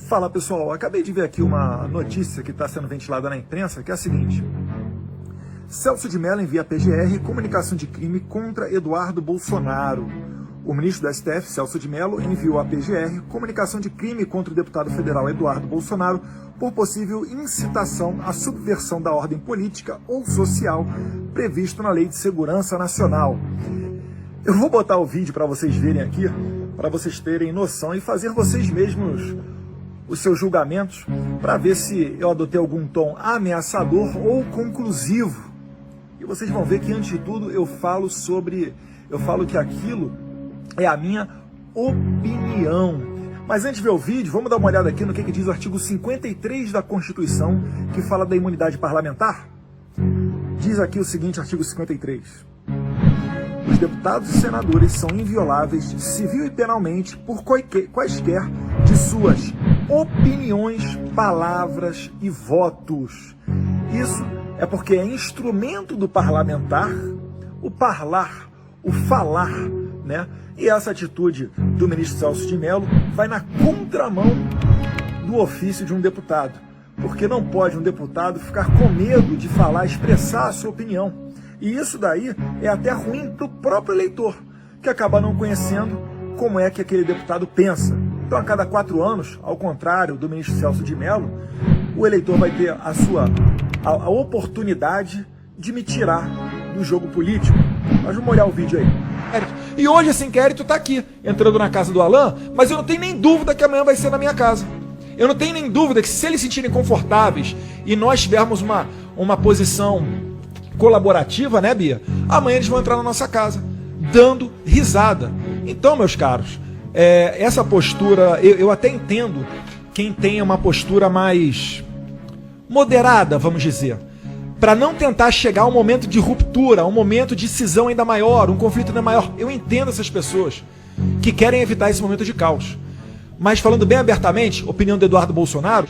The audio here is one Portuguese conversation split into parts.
Fala pessoal, acabei de ver aqui uma notícia que está sendo ventilada na imprensa, que é a seguinte: Celso de Mello envia à PGR comunicação de crime contra Eduardo Bolsonaro. O ministro do STF, Celso de Mello, enviou à PGR comunicação de crime contra o deputado federal Eduardo Bolsonaro por possível incitação à subversão da ordem política ou social previsto na Lei de Segurança Nacional. Eu vou botar o vídeo para vocês verem aqui, para vocês terem noção e fazer vocês mesmos os seus julgamentos, para ver se eu adotei algum tom ameaçador ou conclusivo. E vocês vão ver que, antes de tudo, eu falo que aquilo é a minha opinião. Mas antes de ver o vídeo, vamos dar uma olhada aqui no que diz o artigo 53 da Constituição, que fala da imunidade parlamentar. Diz aqui o seguinte, artigo 53. Os deputados e senadores são invioláveis, civil e penalmente, por quaisquer de suas opiniões, palavras e votos. Isso é porque é instrumento do parlamentar o parlar, o falar, né? E essa atitude do ministro Celso de Mello vai na contramão do ofício de um deputado, porque não pode um deputado ficar com medo de falar, expressar a sua opinião. E isso daí é até ruim para o próprio eleitor, que acaba não conhecendo como é que aquele deputado pensa. Então, a cada 4 anos, ao contrário do ministro Celso de Mello, o eleitor vai ter a oportunidade de me tirar do jogo político. Mas vamos olhar o vídeo aí. E hoje esse inquérito está aqui, entrando na casa do Alan, mas eu não tenho nem dúvida que amanhã vai ser na minha casa. Eu não tenho nem dúvida que, se eles se sentirem confortáveis e nós tivermos uma posição colaborativa, né, Bia? Amanhã eles vão entrar na nossa casa, dando risada. Então, meus caros, essa postura, eu até entendo quem tem uma postura mais moderada, vamos dizer, para não tentar chegar a um momento de ruptura, a um momento de cisão ainda maior, um conflito ainda maior. Eu entendo essas pessoas que querem evitar esse momento de caos. Mas, falando bem abertamente, opinião do Eduardo Bolsonaro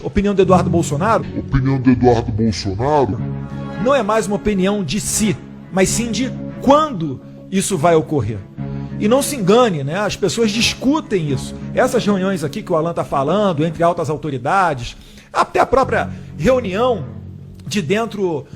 não é mais uma opinião de si, mas sim de quando isso vai ocorrer. E não se engane, né? As pessoas discutem isso. Essas reuniões aqui que o Alan está falando, entre altas autoridades, até a própria reunião de dentro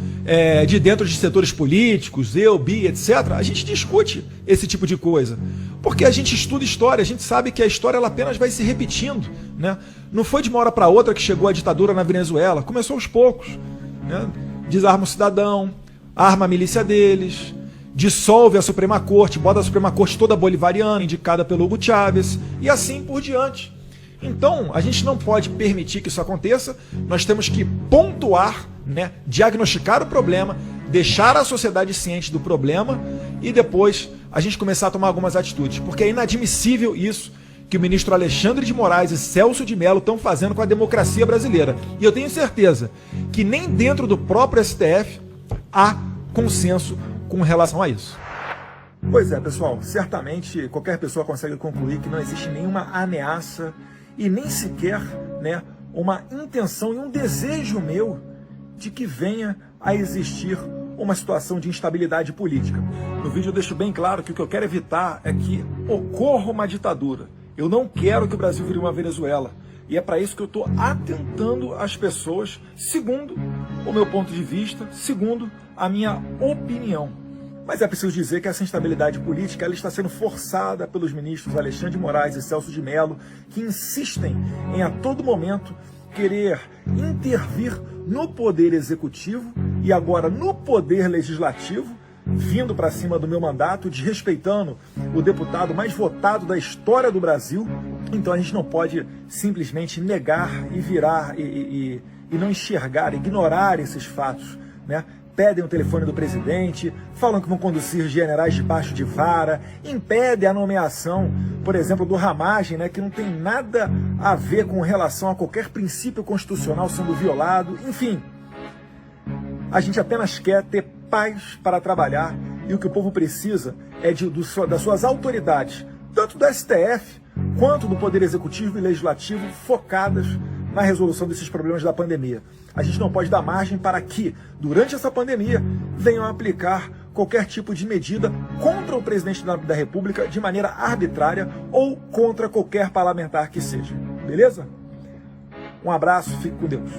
de setores políticos, eu, Bia, etc., a gente discute esse tipo de coisa. Porque a gente estuda história, a gente sabe que a história ela apenas vai se repetindo, né? Não foi de uma hora para outra que chegou a ditadura na Venezuela, começou aos poucos, né? Desarma o cidadão, arma a milícia deles, dissolve a Suprema Corte, bota a Suprema Corte toda bolivariana, indicada pelo Hugo Chávez, e assim por diante. Então, a gente não pode permitir que isso aconteça, nós temos que pontuar, né, diagnosticar o problema, deixar a sociedade ciente do problema e depois a gente começar a tomar algumas atitudes, porque é inadmissível isso que o ministro Alexandre de Moraes e Celso de Mello estão fazendo com a democracia brasileira. E eu tenho certeza que nem dentro do próprio STF há consenso com relação a isso. Pois é, pessoal, certamente qualquer pessoa consegue concluir que não existe nenhuma ameaça e nem sequer, né, uma intenção e um desejo meu de que venha a existir uma situação de instabilidade política. No vídeo eu deixo bem claro que o que eu quero evitar é que ocorra uma ditadura. Eu não quero que o Brasil vire uma Venezuela. E é para isso que eu estou atentando às pessoas, segundo o meu ponto de vista, segundo a minha opinião. Mas é preciso dizer que essa instabilidade política ela está sendo forçada pelos ministros Alexandre de Moraes e Celso de Mello, que insistem em a todo momento querer intervir no poder executivo e agora no poder legislativo, vindo para cima do meu mandato, desrespeitando o deputado mais votado da história do Brasil. Então a gente não pode simplesmente negar e virar e não enxergar, ignorar esses fatos, né? Pedem o telefone do presidente, falam que vão conduzir generais debaixo de vara, impedem a nomeação, por exemplo, do Ramagem, né, que não tem nada a ver com relação a qualquer princípio constitucional sendo violado. Enfim, a gente apenas quer ter paz para trabalhar e o que o povo precisa é das suas autoridades, tanto do STF quanto do Poder Executivo e Legislativo, focadas na resolução desses problemas da pandemia. A gente não pode dar margem para que, durante essa pandemia, venham a aplicar qualquer tipo de medida contra o presidente da República de maneira arbitrária ou contra qualquer parlamentar que seja. Beleza? Um abraço, fique com Deus.